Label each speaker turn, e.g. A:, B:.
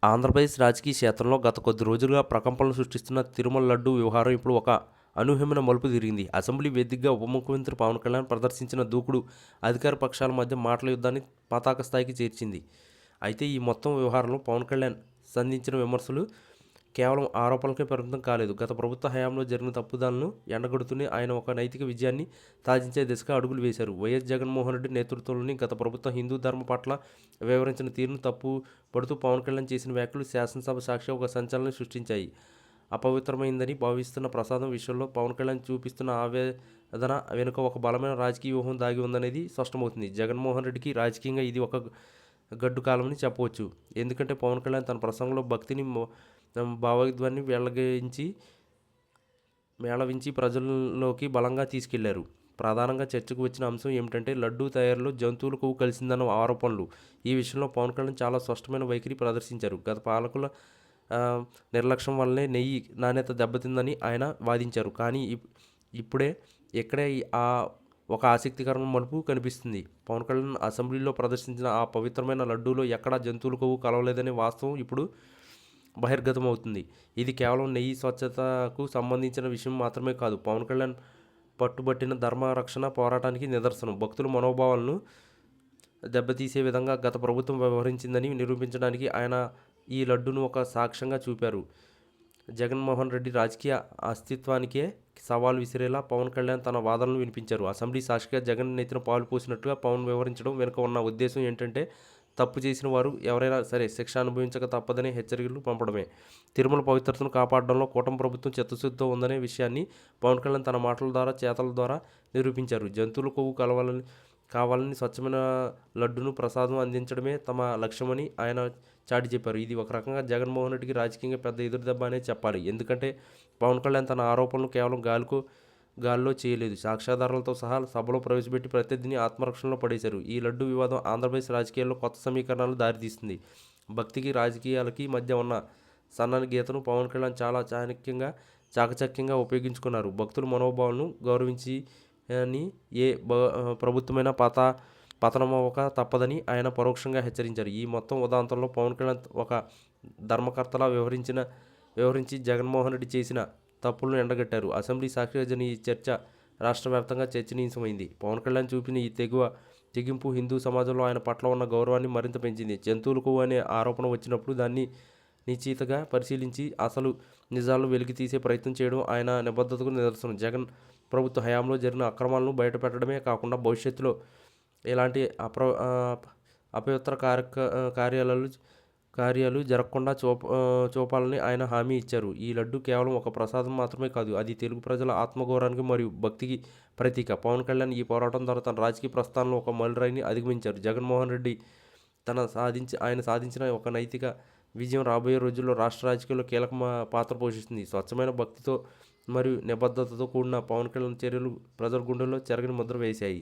A: ఆంధ్రప్రదేశ్ రాజకీయ క్షేత్రంలో గత కొద్ది రోజులుగా ప్రకంపనలు సృష్టిస్తున్న తిరుమల లడ్డూ వ్యవహారం ఇప్పుడు ఒక అనూహ్యమైన మలుపు తిరిగింది. అసెంబ్లీ వేదికగా ఉప ముఖ్యమంత్రి పవన్ కళ్యాణ్ ప్రదర్శించిన దూకుడు అధికార పక్షాల మధ్య మాటల యుద్ధాన్ని పతాక స్థాయికి చేర్చింది. అయితే ఈ మొత్తం వ్యవహారంలో పవన్ కళ్యాణ్ సంధించిన విమర్శలు కేవలం ఆరోపణలకే పరిమితం కాలేదు. గత ప్రభుత్వ హయాంలో జరిగిన తప్పుదాలను ఎండగడుతూనే ఆయన ఒక నైతిక విజయాన్ని సాధించే దిశగా అడుగులు వేశారు. వైఎస్ జగన్మోహన్ రెడ్డి నేతృత్వంలోని గత ప్రభుత్వం హిందూ ధర్మం పట్ల వివరించిన తీరును తప్పు పడుతూ పవన్ కళ్యాణ్ చేసిన వ్యాఖ్యలు శాసనసభ సాక్షిగా ఒక సంచలనం సృష్టించాయి. అపవిత్రమైందని భావిస్తున్న ప్రసాదం విషయంలో పవన్ కళ్యాణ్ చూపిస్తున్న ఆవేదన వెనుక ఒక బలమైన రాజకీయ వ్యూహం దాగి ఉందనేది స్పష్టమవుతుంది. జగన్మోహన్ రెడ్డికి రాజకీయంగా ఇది ఒక గడ్డు కాలమని చెప్పవచ్చు. ఎందుకంటే పవన్ కళ్యాణ్ తన ప్రసంగంలో భక్తిని భావోద్వేగాన్ని మేళవించి ప్రజల్లోకి బలంగా తీసుకెళ్లారు. ప్రధానంగా చర్చకు వచ్చిన అంశం ఏమిటంటే లడ్డూ తయారీలో జంతువుల కొవ్వు కలిసిందన్న ఆరోపణలు. ఈ విషయంలో పవన్ కళ్యాణ్ చాలా స్పష్టమైన వైఖరి ప్రదర్శించారు. గత పాలకుల నిర్లక్ష్యం వల్లనే నెయ్యి నాణ్యత దెబ్బతిందని ఆయన వాదించారు. కానీ ఇక్కడే ఒక ఆసక్తికరమైన మలుపు కనిపిస్తుంది. పవన్ కళ్యాణ్ అసెంబ్లీలో ప్రదర్శించిన ఆ పవిత్రమైన లడ్డూలో ఎక్కడా జంతువుల కొవ్వు కలవలేదనే వాస్తవం ఇప్పుడు బహిర్గతమవుతుంది. ఇది కేవలం నెయ్యి స్వచ్ఛతకు సంబంధించిన విషయం మాత్రమే కాదు, పవన్ కళ్యాణ్ పట్టుబట్టిన ధర్మరక్షణ పోరాటానికి నిదర్శనం. భక్తుల మనోభావాలను దెబ్బతీసే విధంగా గత ప్రభుత్వం వ్యవహరించిందని నిరూపించడానికి ఆయన ఈ లడ్డూను ఒక సాక్ష్యంగా చూపారు. జగన్మోహన్ రెడ్డి రాజకీయ అస్తిత్వానికే సవాల్ విసిరేలా పవన్ కళ్యాణ్ తన వాదనలు వినిపించారు. అసెంబ్లీ సాక్షిగా జగన్ నెత్తిన పాలు పోసినట్టుగా పవన్ వివరించడం వెనుక ఉన్న ఉద్దేశం ఏంటంటే తప్పు చేసిన వారు ఎవరైనా సరే శిక్ష అనుభవించక తప్పదనే హెచ్చరికలు పంపడమే. తిరుమల పవిత్రతను కాపాడడంలో కూటమి ప్రభుత్వం చిత్తశుద్ధితో ఉందనే విషయాన్ని పవన్ కళ్యాణ్ తన మాటల ద్వారా చేతల ద్వారా నిరూపించారు. జంతువుల కొవ్వు కావాలని స్వచ్ఛమైన లడ్డును ప్రసాదం అందించడమే తమ లక్ష్యమని ఆయన చాటి చెప్పారు. ఇది ఒక రకంగా జగన్మోహన్ రెడ్డికి రాజకీయంగా పెద్ద ఎదురుదెబ్బ అనే చెప్పాలి. ఎందుకంటే పవన్ కళ్యాణ్ తన ఆరోపణలు కేవలం గాల్లో చేయలేదు, సాక్ష్యాధారాలతో సహా సభలో ప్రవేశపెట్టి ప్రత్యర్థిని ఆత్మరక్షణలో పడేశారు. ఈ లడ్డు వివాదం ఆంధ్రప్రదేశ్ రాజకీయాల్లో కొత్త సమీకరణాలు దారితీస్తుంది. భక్తికి రాజకీయాలకి మధ్య ఉన్న సన్నని గీతను పవన్ కళ్యాణ్ చాలా చాకచక్యంగా ఉపయోగించుకున్నారు. భక్తుల మనోభావాలను గౌరవించి ప్రభుత్వమైన పతనమవ్వక తప్పదని ఆయన పరోక్షంగా హెచ్చరించారు. ఈ మొత్తం ఉదాంతంలో పవన్ కళ్యాణ్ ఒక ధర్మకర్తలా వ్యవహరించి జగన్మోహన్ రెడ్డి చేసిన తప్పులను ఎండగట్టారు. అసెంబ్లీ సాక్షిగా జరిగిన ఈ చర్చ రాష్ట్ర వ్యాప్తంగా చర్చనీయాంశమైంది. పవన్ కళ్యాణ్ చూపిన ఈ తెగింపు హిందూ సమాజంలో ఆయన పట్ల ఉన్న గౌరవాన్ని మరింత పెంచింది. జంతువులకు అనే ఆరోపణ వచ్చినప్పుడు దాన్ని నిశ్చితగా పరిశీలించి అసలు నిజాలను వెలికితీసే ప్రయత్నం చేయడం ఆయన నిబద్ధతకు నిదర్శనం. జగన్ ప్రభుత్వ హయాంలో జరిగిన అక్రమాలను బయటపెట్టడమే కాకుండా భవిష్యత్తులో ఎలాంటి అపవిత్ర కార్యాలు జరగకుండా చూపాలని ఆయన హామీ ఇచ్చారు. ఈ లడ్డు కేవలం ఒక ప్రసాదం మాత్రమే కాదు, అది తెలుగు ప్రజల ఆత్మగౌరవానికి మరియు భక్తికి ప్రతీక. పవన్ కళ్యాణ్ ఈ పోరాటం ద్వారా తన రాజకీయ ప్రస్థానంలో ఒక మైలురాయిని అధిగమించారు. జగన్మోహన్ రెడ్డి ఆయన సాధించిన ఒక నైతిక విజయం రాబోయే రోజుల్లో రాష్ట్ర రాజకీయాల్లో కీలక పాత్ర పోషిస్తుంది. స్వచ్ఛమైన భక్తితో మరియు నిబద్ధతతో కూడిన పవన్ కళ్యాణ్ చర్యలు ప్రజల గుండెల్లో చెరగని ముద్ర వేశాయి.